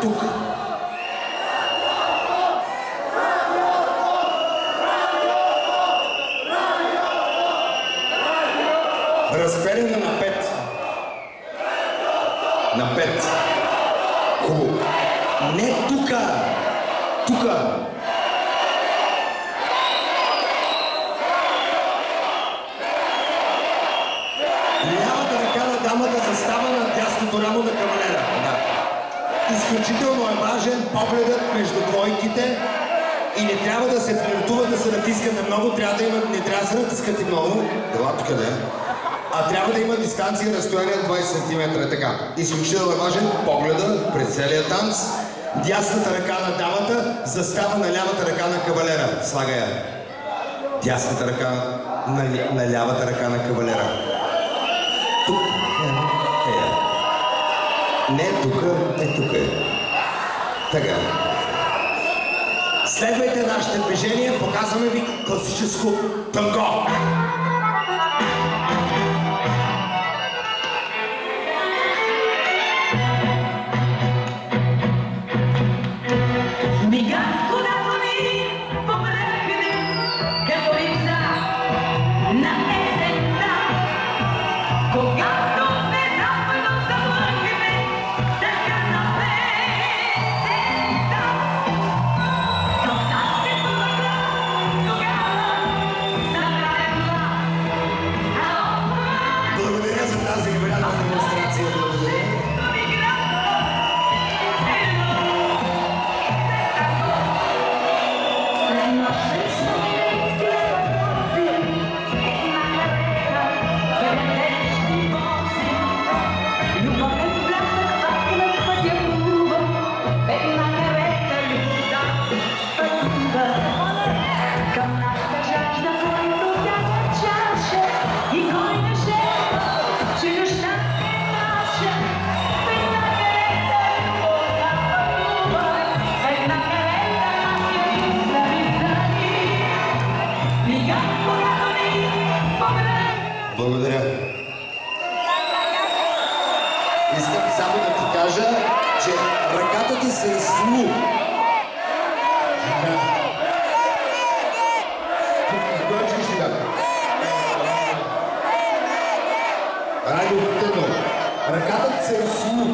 тук. Разперена на 5. На 5. Хубаво. Не тука. Тука. Лявата ръка на дамата застава на дясното рамо на кавалера. Да. Изключително е важен погледът между двойките и не трябва да се флиртува, да се натискате много, не трябва да се натискате много. Дела тук да е. А трябва да има дистанция, разстояние 20 см. Така. Изключително е важен погледа през целия танц. Дясната ръка на дамата застава на лявата ръка на кавалера. Слага я. Дясната ръка на лявата ръка на кавалера. Тук. Не тук, не тук е. Така. Следвайте нашите движения, показваме ви класическо танго. Благодаря. Искам само да ти кажа, че ръката ти се изслу. Кой чуеш сега? Радио, ръката ти се изслу.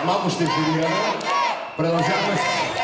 Малко ще филираме. Продължаваме с